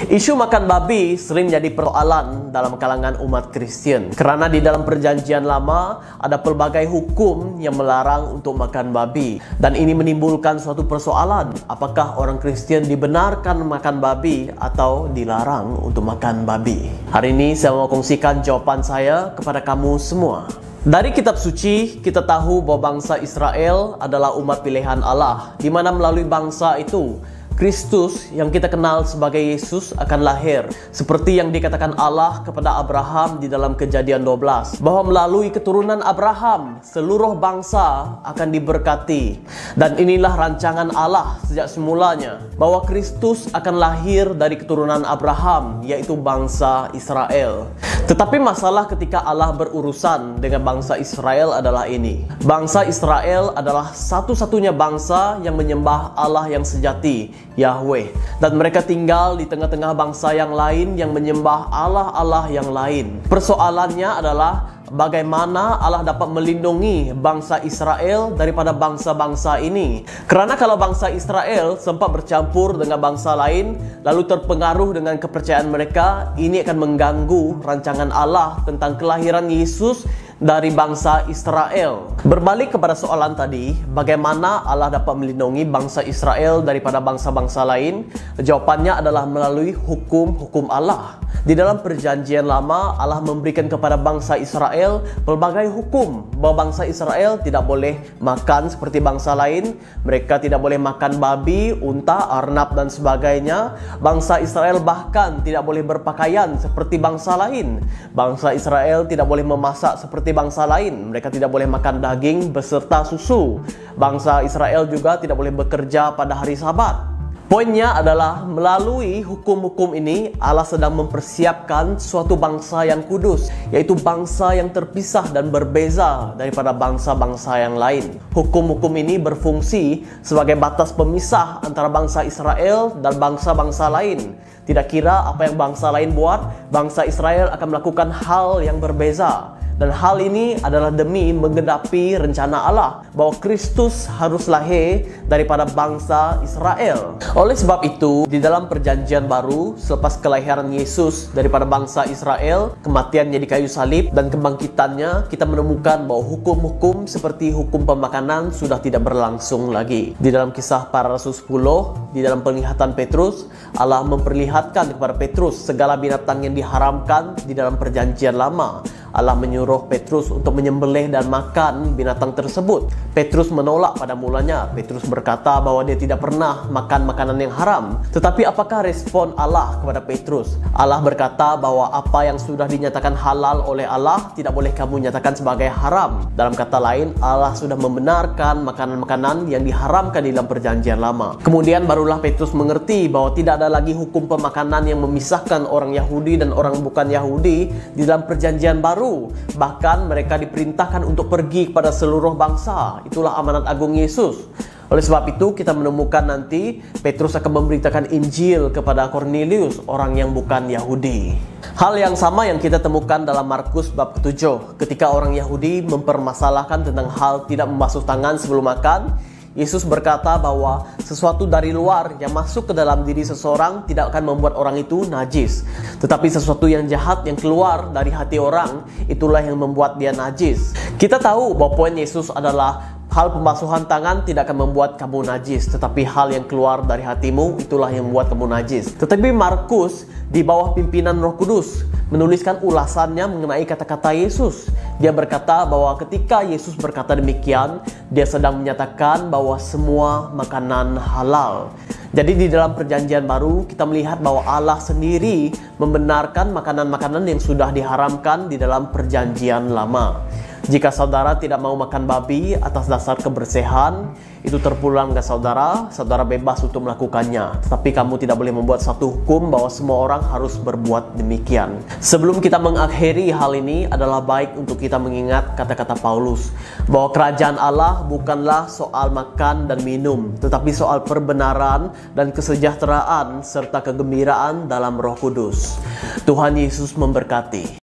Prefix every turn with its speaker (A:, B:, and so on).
A: Isu makan babi sering jadi persoalan dalam kalangan umat Kristen. Karena di dalam perjanjian lama ada pelbagai hukum yang melarang untuk makan babi. Dan ini menimbulkan suatu persoalan. Apakah orang Kristen dibenarkan makan babi atau dilarang untuk makan babi? Hari ini saya mau kongsikan jawaban saya kepada kamu semua. Dari kitab suci, kita tahu bahwa bangsa Israel adalah umat pilihan Allah, di mana melalui bangsa itu Kristus yang kita kenal sebagai Yesus akan lahir. Seperti yang dikatakan Allah kepada Abraham di dalam Kejadian 12, bahwa melalui keturunan Abraham seluruh bangsa akan diberkati. Dan inilah rancangan Allah sejak semulanya, bahwa Kristus akan lahir dari keturunan Abraham, yaitu bangsa Israel. Tetapi masalah ketika Allah berurusan dengan bangsa Israel adalah ini. Bangsa Israel adalah satu-satunya bangsa yang menyembah Allah yang sejati, Yahweh. Dan mereka tinggal di tengah-tengah bangsa yang lain yang menyembah Allah-Allah yang lain. Persoalannya adalah bagaimana Allah dapat melindungi bangsa Israel daripada bangsa-bangsa ini. Karena kalau bangsa Israel sempat bercampur dengan bangsa lain, lalu terpengaruh dengan kepercayaan mereka, ini akan mengganggu rancangan Allah tentang kelahiran Yesus dari bangsa Israel. Berbalik kepada soalan tadi, bagaimana Allah dapat melindungi bangsa Israel daripada bangsa-bangsa lain? Jawabannya adalah melalui hukum-hukum Allah. Di dalam perjanjian lama, Allah memberikan kepada bangsa Israel pelbagai hukum, bahwa bangsa Israel tidak boleh makan seperti bangsa lain. Mereka tidak boleh makan babi, unta, arnab, dan sebagainya. Bangsa Israel bahkan tidak boleh berpakaian seperti bangsa lain. Bangsa Israel tidak boleh memasak seperti bangsa lain. Mereka tidak boleh makan daging beserta susu. Bangsa Israel juga tidak boleh bekerja pada hari Sabat. Poinnya adalah melalui hukum-hukum ini Allah sedang mempersiapkan suatu bangsa yang kudus, yaitu bangsa yang terpisah dan berbeza daripada bangsa-bangsa yang lain. Hukum-hukum ini berfungsi sebagai batas pemisah antara bangsa Israel dan bangsa-bangsa lain. Tidak kira apa yang bangsa lain buat, bangsa Israel akan melakukan hal yang berbeza. Dan hal ini adalah demi menggenapi rencana Allah bahwa Kristus harus lahir daripada bangsa Israel. Oleh sebab itu, di dalam perjanjian baru, selepas kelahiran Yesus daripada bangsa Israel, kematiannya di kayu salib, dan kebangkitannya, kita menemukan bahwa hukum-hukum seperti hukum pemakanan sudah tidak berlangsung lagi. Di dalam Kisah Para Rasul 10, di dalam penglihatan Petrus, Allah memperlihatkan kepada Petrus segala binatang yang diharamkan di dalam perjanjian lama. Allah menyuruh Petrus untuk menyembelih dan makan binatang tersebut. Petrus menolak pada mulanya. Petrus berkata bahwa dia tidak pernah makan makanan yang haram. Tetapi apakah respon Allah kepada Petrus? Allah berkata bahwa apa yang sudah dinyatakan halal oleh Allah tidak boleh kamu nyatakan sebagai haram. Dalam kata lain, Allah sudah membenarkan makanan-makanan yang diharamkan di dalam perjanjian lama. Kemudian barulah Petrus mengerti bahwa tidak ada lagi hukum pemakanan yang memisahkan orang Yahudi dan orang bukan Yahudi di dalam perjanjian baru. Bahkan mereka diperintahkan untuk pergi kepada seluruh bangsa. Itulah amanat agung Yesus. Oleh sebab itu kita menemukan nanti Petrus akan memberitakan Injil kepada Cornelius, orang yang bukan Yahudi. Hal yang sama yang kita temukan dalam Markus bab ke-7, ketika orang Yahudi mempermasalahkan tentang hal tidak membasuh tangan sebelum makan. Yesus berkata bahwa sesuatu dari luar yang masuk ke dalam diri seseorang tidak akan membuat orang itu najis. Tetapi sesuatu yang jahat yang keluar dari hati orang, itulah yang membuat dia najis. Kita tahu bahwa poin Yesus adalah hal pembasuhan tangan tidak akan membuat kamu najis, tetapi hal yang keluar dari hatimu itulah yang membuat kamu najis. Tetapi Markus di bawah pimpinan Roh Kudus menuliskan ulasannya mengenai kata-kata Yesus. Dia berkata bahwa ketika Yesus berkata demikian, dia sedang menyatakan bahwa semua makanan halal. Jadi di dalam perjanjian baru kita melihat bahwa Allah sendiri membenarkan makanan-makanan yang sudah diharamkan di dalam perjanjian lama. Jika saudara tidak mau makan babi atas dasar kebersihan, itu terpulang ke saudara, saudara bebas untuk melakukannya. Tetapi kamu tidak boleh membuat satu hukum bahwa semua orang harus berbuat demikian. Sebelum kita mengakhiri hal ini, adalah baik untuk kita mengingat kata-kata Paulus, bahwa kerajaan Allah bukanlah soal makan dan minum, tetapi soal perbenaran dan kesejahteraan serta kegembiraan dalam Roh Kudus. Tuhan Yesus memberkati.